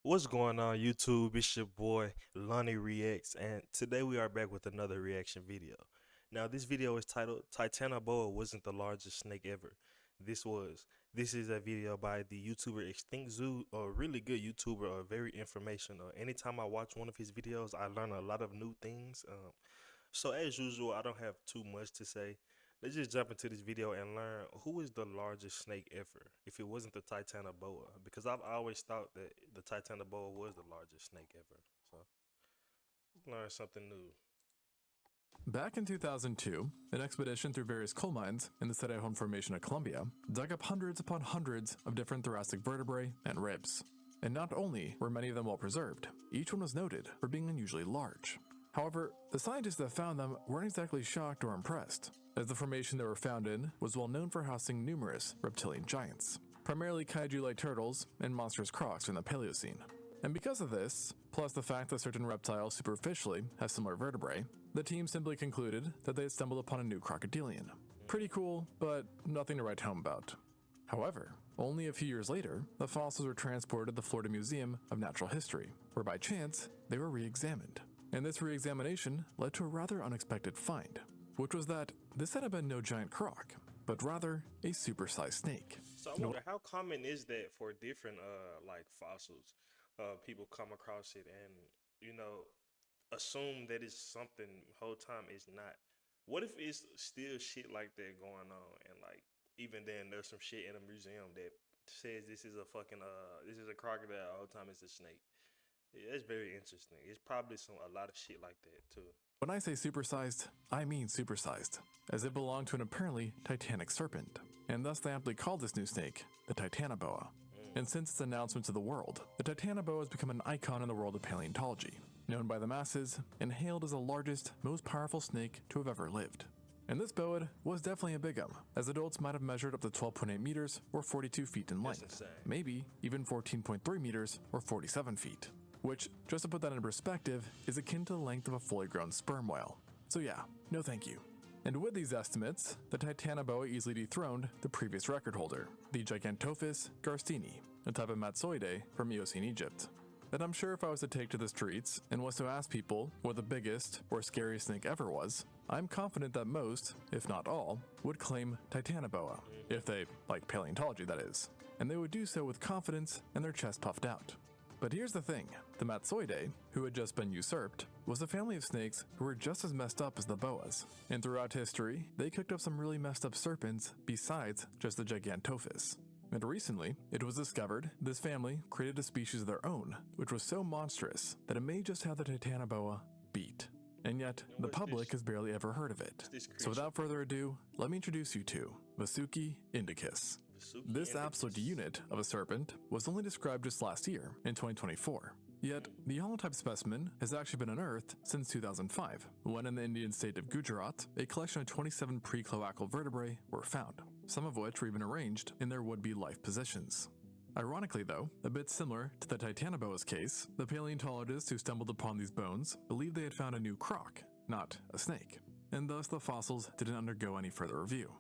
What's going on YouTube? It's your boy Lonnie Reacts, and today we are back with another reaction video. Now this video is titled Titanoboa wasn't the largest snake ever. This was. This is a video by the YouTuber ExtinctZoo, a really good YouTuber, very informational. Anytime I watch one of his videos, I learn a lot of new things. So as usual, I don't have too much to say. Let's just jump into this video and learn who is the largest snake ever, if it wasn't the Titanoboa, because I've always thought that the Titanoboa was the largest snake ever. So let's learn something new. Back in 2002, an expedition through various coal mines in the Cerrejón Formation of Colombia dug up hundreds upon hundreds of different thoracic vertebrae and ribs. And not only were many of them well preserved, each one was noted for being unusually large. However, the scientists that found them weren't exactly shocked or impressed, as the formation they were found in was well known for housing numerous reptilian giants, primarily kaiju-like turtles and monstrous crocs from the Paleocene. And because of this, plus the fact that certain reptiles superficially have similar vertebrae, the team simply concluded that they had stumbled upon a new crocodilian. Pretty cool, but nothing to write home about. However, only a few years later, the fossils were transported to the Florida Museum of Natural History, where by chance, they were re-examined. And this re-examination led to a rather unexpected find, which was that this had been no giant croc, but rather a supersized snake. So I wonder how common is that for different like fossils? People come across it and assume that it's something whole time it's not. What if it's still shit like that going on, and like even then there's some shit in a museum that says this is a fucking this is a crocodile, the whole time it's a snake. Yeah, that's very interesting. It's probably a lot of shit like that too. When I say supersized, I mean supersized, as it belonged to an apparently titanic serpent, and thus they aptly called this new snake the Titanoboa. And since its announcement to the world, the Titanoboa has become an icon in the world of paleontology, known by the masses and hailed as the largest, most powerful snake to have ever lived. And this boa was definitely a big one, as adults might have measured up to 12.8 meters or 42 feet in length, maybe even 14.3 meters or 47 feet. Which, just to put that in perspective, is akin to the length of a fully grown sperm whale. So yeah, no thank you. And with these estimates, the Titanoboa easily dethroned the previous record holder, the Gigantophis garstini, a type of Matsoidae from Eocene Egypt. And I'm sure if I was to take to the streets and was to ask people what the biggest or scariest snake ever was, I'm confident that most, if not all, would claim Titanoboa, if they like paleontology that is, and they would do so with confidence and their chest puffed out. But here's the thing, the Matsoidae, who had just been usurped, was a family of snakes who were just as messed up as the boas, and throughout history, they cooked up some really messed up serpents besides just the Gigantophis. And recently, it was discovered this family created a species of their own, which was so monstrous that it may just have the Titanoboa beat. And yet, the public has barely ever heard of it. So without further ado, let me introduce you to Vasuki indicus. This absolute unit of a serpent was only described just last year, in 2024. Yet, the holotype specimen has actually been unearthed since 2005, when in the Indian state of Gujarat, a collection of 27 pre-cloacal vertebrae were found, some of which were even arranged in their would-be life positions. Ironically though, a bit similar to the Titanoboa's case, the paleontologists who stumbled upon these bones believed they had found a new croc, not a snake, and thus the fossils didn't undergo any further review.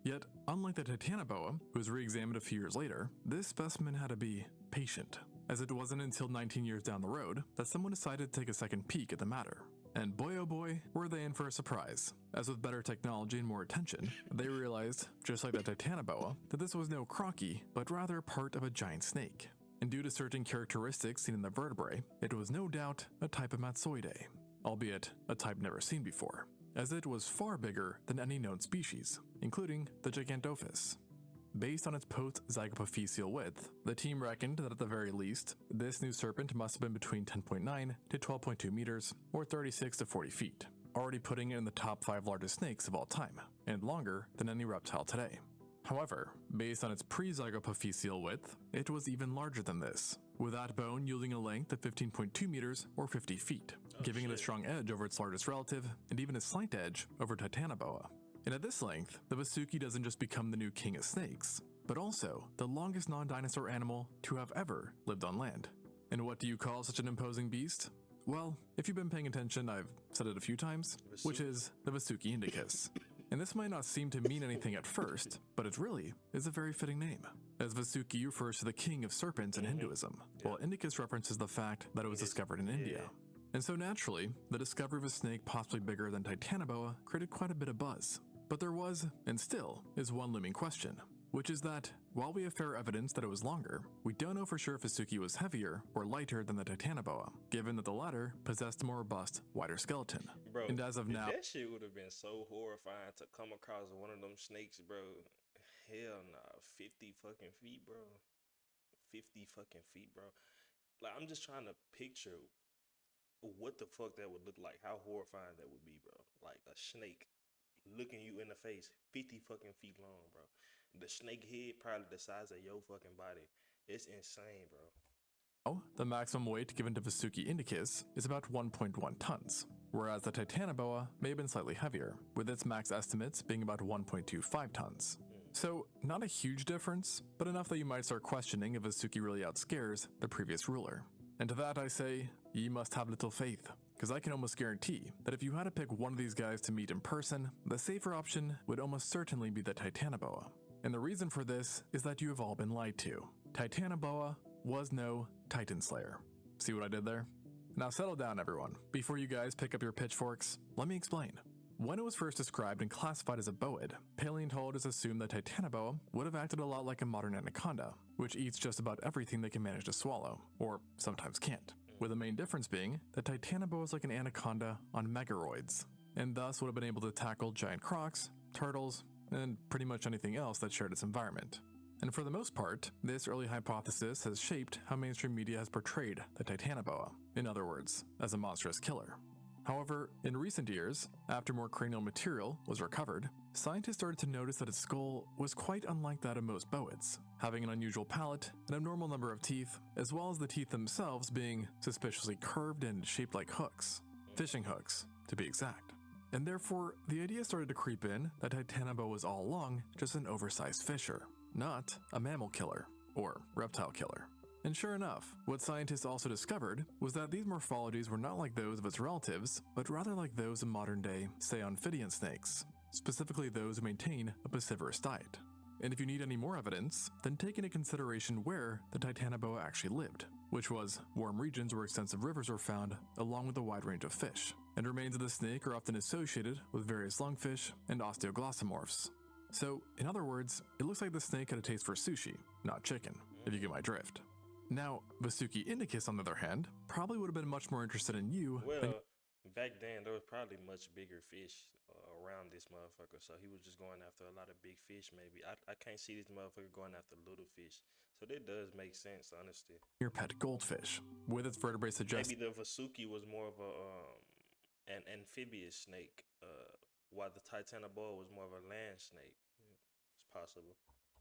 Yet, unlike the Titanoboa, who was re-examined a few years later, this specimen had to be patient, as it wasn't until 19 years down the road that someone decided to take a second peek at the matter. And boy oh boy, were they in for a surprise, as with better technology and more attention, they realized, just like the Titanoboa, that this was no crocky, but rather part of a giant snake. And due to certain characteristics seen in the vertebrae, it was no doubt a type of Matsoidae, albeit a type never seen before, as it was far bigger than any known species, including the Gigantophis. Based on its post-zygapophyseal width, the team reckoned that at the very least, this new serpent must have been between 10.9 to 12.2 meters, or 36 to 40 feet, already putting it in the top 5 largest snakes of all time, and longer than any reptile today. However, based on its pre-zygapophyseal width, it was even larger than this, with that bone yielding a length of 15.2 meters or 50 feet, giving it a strong edge over its largest relative, and even a slight edge over Titanoboa. And at this length, the Vasuki doesn't just become the new king of snakes, but also the longest non-dinosaur animal to have ever lived on land. And what do you call such an imposing beast? Well, if you've been paying attention, I've said it a few times, which is the Vasuki indicus. And this might not seem to mean anything at first, but it really is a very fitting name. as Vasuki refers to the king of serpents in Hinduism, while Indicus references the fact that it was discovered in India. And so naturally, the discovery of a snake possibly bigger than Titanoboa created quite a bit of buzz. But there was, and still, is one looming question, which is that, while we have fair evidence that it was longer, we don't know for sure if Vasuki was heavier or lighter than the Titanoboa, given that the latter possessed a more robust, wider skeleton. Bro, and as of now, that shit would have been so horrifying to come across one of them snakes, bro. Hell nah, 50 fucking feet, bro. 50 fucking feet, bro. Like, I'm just trying to picture what the fuck that would look like, how horrifying that would be, bro. Like a snake looking you in the face, 50 fucking feet long, bro. The snake head probably the size of your fucking body. It's insane, bro. the maximum weight given to Vasuki indicus is about 1.1 tons, whereas the Titanoboa may have been slightly heavier, with its max estimates being about 1.25 tons. So, not a huge difference, but enough that you might start questioning if Vasuki really outscares the previous ruler. And to that I say, ye must have little faith, because I can almost guarantee that if you had to pick one of these guys to meet in person, the safer option would almost certainly be the Titanoboa. And the reason for this is that you have all been lied to. Titanoboa was no Titan Slayer. See what I did there? Now settle down, everyone. Before you guys pick up your pitchforks, let me explain. When it was first described and classified as a boid, paleontologists assumed that Titanoboa would have acted a lot like a modern anaconda, which eats just about everything they can manage to swallow, or sometimes can't. With the main difference being that Titanoboa is like an anaconda on megaroids, and thus would have been able to tackle giant crocs, turtles, and pretty much anything else that shared its environment. And for the most part, this early hypothesis has shaped how mainstream media has portrayed the Titanoboa, in other words, as a monstrous killer. However, in recent years, after more cranial material was recovered, scientists started to notice that its skull was quite unlike that of most boids, having an unusual palate, an abnormal number of teeth, as well as the teeth themselves being suspiciously curved and shaped like hooks. Fishing hooks, to be exact. And therefore, the idea started to creep in that Titanoboa was all along just an oversized fisher, not a mammal killer, or reptile killer. And sure enough, what scientists also discovered was that these morphologies were not like those of its relatives, but rather like those of modern-day, say, amphibian snakes, specifically those who maintain a piscivorous diet. And if you need any more evidence, then take into consideration where the Titanoboa actually lived, which was warm regions where extensive rivers were found, along with a wide range of fish. And remains of the snake are often associated with various lungfish and osteoglossomorphs. So, in other words, it looks like the snake had a taste for sushi, not chicken, if you get my drift. Now, Vasuki indicus, on the other hand, probably would have been much more interested in you than. Well, back then there was probably much bigger fish around this motherfucker, so he was just going after a lot of big fish. Maybe I can't see this motherfucker going after little fish, so that does make sense, honestly. Your pet goldfish, with its vertebrae suggesting. Maybe the Vasuki was more of a an amphibious snake, while the Titanoboa was more of a land snake. It's possible.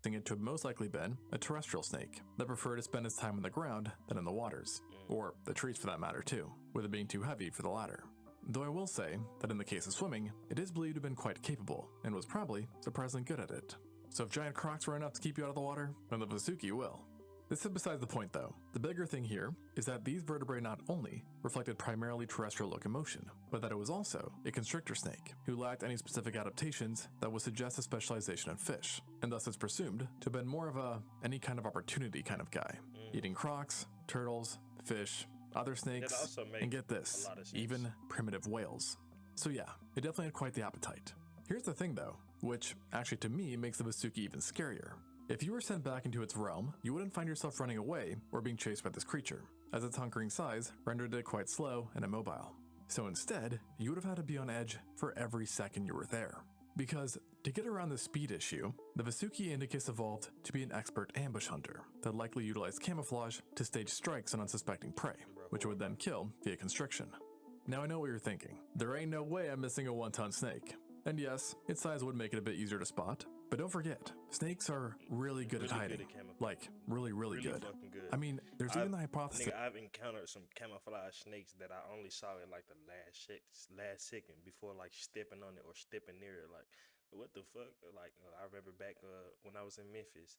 It to have most likely been a terrestrial snake that preferred to spend its time on the ground than in the waters, or the trees for that matter too, with it being too heavy for the latter. Though I will say that in the case of swimming, it is believed to have been quite capable, and was probably surprisingly good at it. So if giant crocs were enough to keep you out of the water, then the Vasuki will. This is besides the point though. The bigger thing here is that these vertebrae not only reflected primarily terrestrial locomotion, but that it was also a constrictor snake who lacked any specific adaptations that would suggest a specialization in fish, and thus is presumed to have been more of a any kind of opportunity kind of guy, eating crocs, turtles, fish, other snakes, and get this, even primitive whales. So yeah, it definitely had quite the appetite. Here's the thing though, which actually to me makes the Vasuki even scarier. If you were sent back into its realm, you wouldn't find yourself running away or being chased by this creature, as its hunkering size rendered it quite slow and immobile. So instead, you would have had to be on edge for every second you were there. Because to get around the speed issue, the Vasuki indicus evolved to be an expert ambush hunter that likely utilized camouflage to stage strikes on unsuspecting prey, which it would then kill via constriction. Now I know what you're thinking. There ain't no way I'm missing a 1-ton snake. And yes, its size would make it a bit easier to spot, but don't forget, snakes are really good at hiding. Like, really good. Good. I mean, there's even the hypothesis. Nigga, I've encountered some camouflage snakes that I only saw in like the last second before like stepping on it or stepping near it. Like, what the fuck? Like, I remember back when I was in Memphis,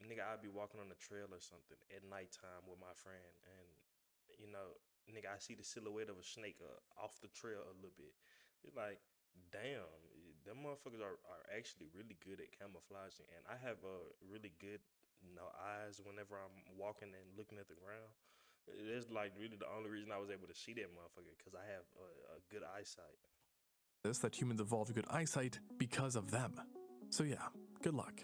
nigga, I'd be walking on the trail or something at nighttime with my friend, and you know, nigga, I see the silhouette of a snake off the trail a little bit. It's like, damn, them motherfuckers are actually really good at camouflaging, and I have a really good eyes whenever I'm walking and looking at the ground. It's like really the only reason I was able to see that motherfucker because I have a good eyesight. This that humans evolved good eyesight because of them. So yeah, good luck.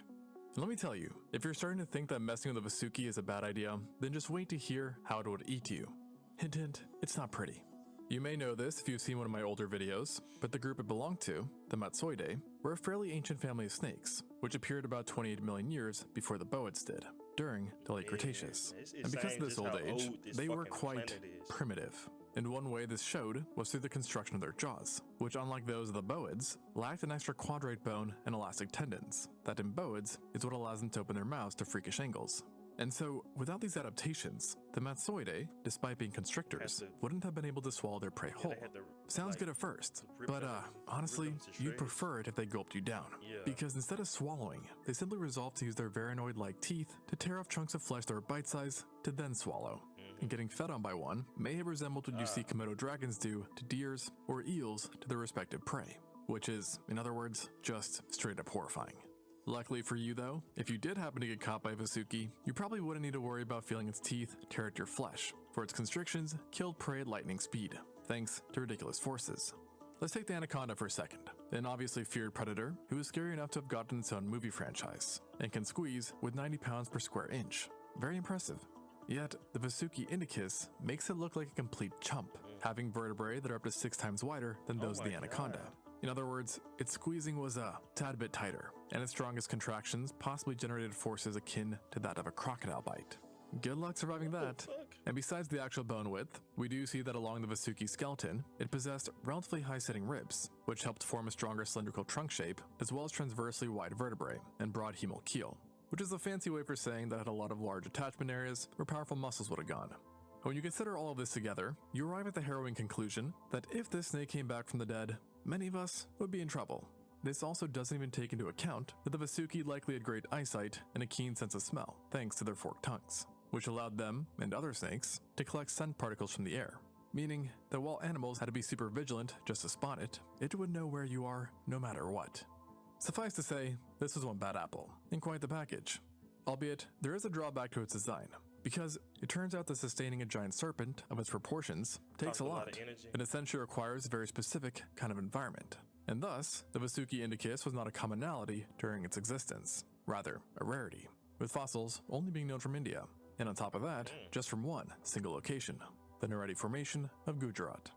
And let me tell you, if you're starting to think that messing with a Vasuki is a bad idea, then just wait to hear how it would eat you. Hint hint, it's not pretty. You may know this if you've seen one of my older videos, but the group it belonged to, the Matsoidae, were a fairly ancient family of snakes, which appeared about 28 million years before the boids did, during the late Cretaceous. And because of this old age, they were quite primitive. And one way this showed was through the construction of their jaws, which unlike those of the boids, lacked an extra quadrate bone and elastic tendons. That in boids is what allows them to open their mouths to freakish angles. And so, without these adaptations, the Matsoidae, despite being constrictors, wouldn't have been able to swallow their prey whole. Sounds good at first, but honestly, you'd prefer it if they gulped you down. Because instead of swallowing, they simply resolved to use their varanoid-like teeth to tear off chunks of flesh that were bite-sized to then swallow. And getting fed on by one may have resembled what you see Komodo dragons do to deers or eels to their respective prey, which is, in other words, just straight up horrifying. Luckily for you though, if you did happen to get caught by a Vasuki, you probably wouldn't need to worry about feeling its teeth tear at your flesh, for its constrictions killed prey at lightning speed, thanks to ridiculous forces. Let's take the anaconda for a second, an obviously feared predator who is scary enough to have gotten its own movie franchise, and can squeeze with 90 pounds per square inch. Very impressive. Yet, the Vasuki indicus makes it look like a complete chump, having vertebrae that are up to 6 times wider than those of the anaconda. In other words, its squeezing was a tad bit tighter, and its strongest contractions possibly generated forces akin to that of a crocodile bite. Good luck surviving that. And besides the actual bone width, we do see that along the Vasuki skeleton, it possessed relatively high-setting ribs, which helped form a stronger cylindrical trunk shape, as well as transversely wide vertebrae and broad humeral keel, which is a fancy way for saying that it had a lot of large attachment areas where powerful muscles would have gone. When you consider all of this together, you arrive at the harrowing conclusion that if this snake came back from the dead, many of us would be in trouble. This also doesn't even take into account that the Vasuki likely had great eyesight and a keen sense of smell, thanks to their forked tongues, which allowed them, and other snakes, to collect scent particles from the air, meaning that while animals had to be super vigilant just to spot it, it would know where you are no matter what. Suffice to say, this was one bad apple, and quite the package. Albeit, there is a drawback to its design, because it turns out that sustaining a giant serpent of its proportions takes a lot, and essentially requires a very specific kind of environment. And thus, the Vasuki indicus was not a commonality during its existence, rather a rarity, with fossils only being known from India, and on top of that, just from one single location, the Nureti Formation of Gujarat.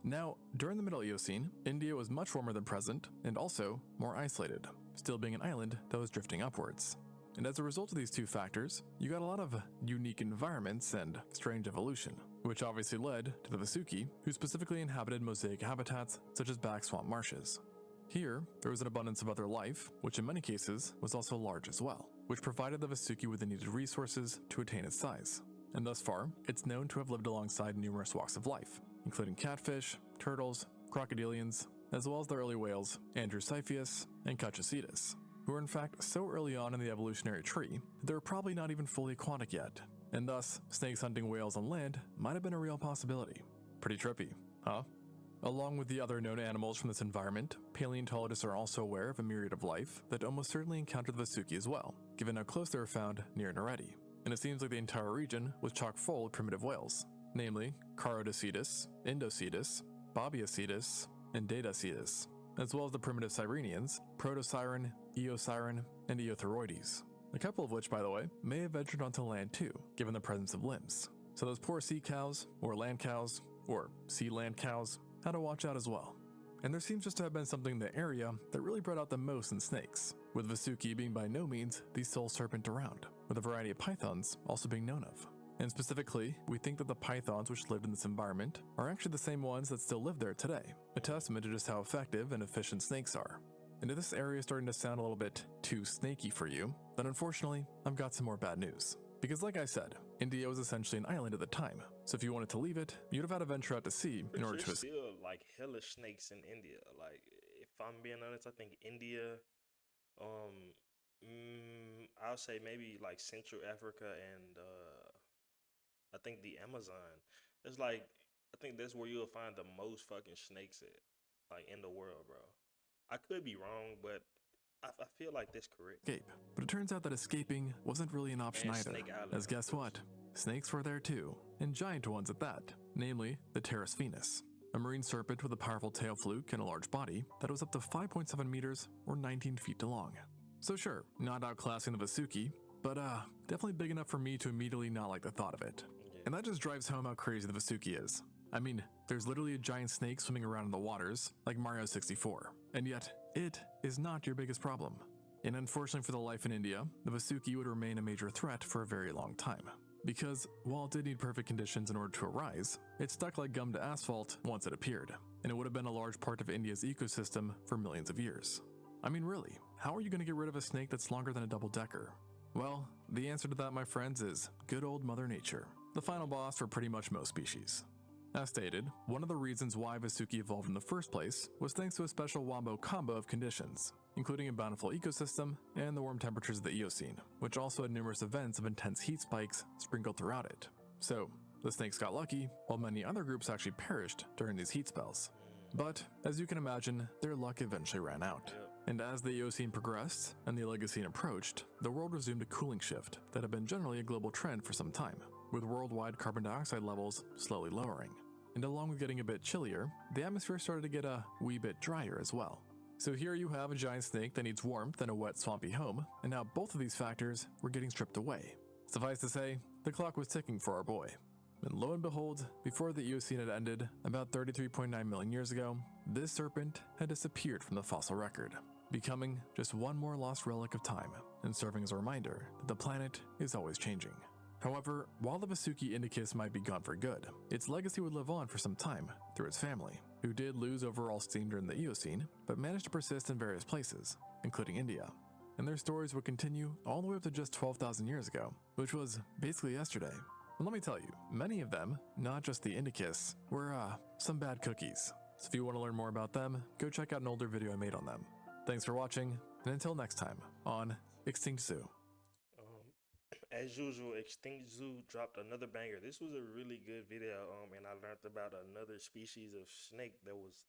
Now, during the Middle Eocene, India was much warmer than present, and also more isolated, still being an island that was drifting upwards. And as a result of these two factors, you got a lot of unique environments and strange evolution, which obviously led to the Vasuki, who specifically inhabited mosaic habitats such as back swamp marshes. Here, there was an abundance of other life, which in many cases was also large as well, which provided the Vasuki with the needed resources to attain its size. And thus far, it's known to have lived alongside numerous walks of life, including catfish, turtles, crocodilians, as well as the early whales Andrewsiphius and Cutchocetus, who were in fact so early on in the evolutionary tree that they were probably not even fully aquatic yet, and thus snakes hunting whales on land might have been a real possibility. Pretty trippy, huh? Along with the other known animals from this environment, paleontologists are also aware of a myriad of life that almost certainly encountered the Vasuki as well, given how close they were found near Nureti. And it seems like the entire region was chock full of primitive whales, namely Charodocetus, Indocetus, Babiocetus, and Datacetus, as well as the primitive Sirenians, Protosiren, Eosiren, and Eothyroides, a couple of which, by the way, may have ventured onto land too, given the presence of limbs. So those poor sea cows, or land cows, or sea land cows, had to watch out as well. And there seems just to have been something in the area that really bred out the most in snakes, with Vasuki being by no means the sole serpent around, with a variety of pythons also being known of. And specifically, we think that the pythons which lived in this environment are actually the same ones that still live there today, a testament to just how effective and efficient snakes are. And if this area is starting to sound a little bit too snaky for you, then unfortunately, I've got some more bad news. Because like I said, India was essentially an island at the time, so if you wanted to leave it, you'd have had to venture out to sea in order to escape. Still like hella snakes in India. Like, if I'm being honest, I think India, I'll say maybe like Central Africa and I think the Amazon. It's like I think that's where you'll find the most fucking snakes at, like in the world, bro. I could be wrong, but I feel like that's correct. escape. But it turns out that escaping wasn't really an option And either. Snake Island, As of guess course. what? Snakes were there too, and giant ones at that, namely the Pteris venus, a marine serpent with a powerful tail fluke and a large body that was up to 5.7 meters or 19 feet long. So sure, not outclassing the Vasuki, but definitely big enough for me to immediately not like the thought of it. Yeah. And that just drives home how crazy the Vasuki is. I mean, there's literally a giant snake swimming around in the waters, like Mario 64, and yet it is not your biggest problem. And unfortunately for the life in India, the Vasuki would remain a major threat for a very long time. Because while it did need perfect conditions in order to arise, it stuck like gum to asphalt once it appeared, and it would have been a large part of India's ecosystem for millions of years. I mean, really, how are you going to get rid of a snake that's longer than a double-decker? Well, the answer to that, my friends, is good old Mother Nature, the final boss for pretty much most species. As stated, one of the reasons why Vasuki evolved in the first place was thanks to a special wombo combo of conditions, including a bountiful ecosystem and the warm temperatures of the Eocene, which also had numerous events of intense heat spikes sprinkled throughout it. So, the snakes got lucky, while many other groups actually perished during these heat spells. But, as you can imagine, their luck eventually ran out. Yep. And as the Eocene progressed and the Oligocene approached, the world resumed a cooling shift that had been generally a global trend for some time, with worldwide carbon dioxide levels slowly lowering. And along with getting a bit chillier, the atmosphere started to get a wee bit drier as well. So here you have a giant snake that needs warmth and a wet, swampy home, and now both of these factors were getting stripped away. Suffice to say, the clock was ticking for our boy. And lo and behold, before the Eocene had ended, about 33.9 million years ago, this serpent had disappeared from the fossil record, becoming just one more lost relic of time, and serving as a reminder that the planet is always changing. However, while the Vasuki Indicus might be gone for good, its legacy would live on for some time through its family, who did lose overall steam during the Eocene, but managed to persist in various places, including India. And their stories would continue all the way up to just 12,000 years ago, which was basically yesterday. And let me tell you, many of them, not just the Indicus, were some bad cookies. So if you want to learn more about them, go check out an older video I made on them. Thanks for watching, and until next time on ExtinctZoo. As usual, ExtinctZoo dropped another banger. This was a really good video, and I learned about another species of snake that was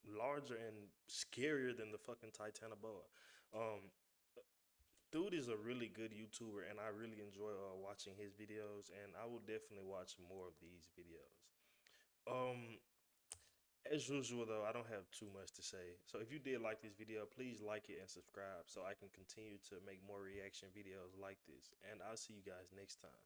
larger and scarier than the fucking Titanoboa. Dude is a really good YouTuber, and I really enjoy watching his videos, and I will definitely watch more of these videos. Um, as usual, though, I don't have too much to say. So if you did like this video, please like it and subscribe so I can continue to make more reaction videos like this. And I'll see you guys next time.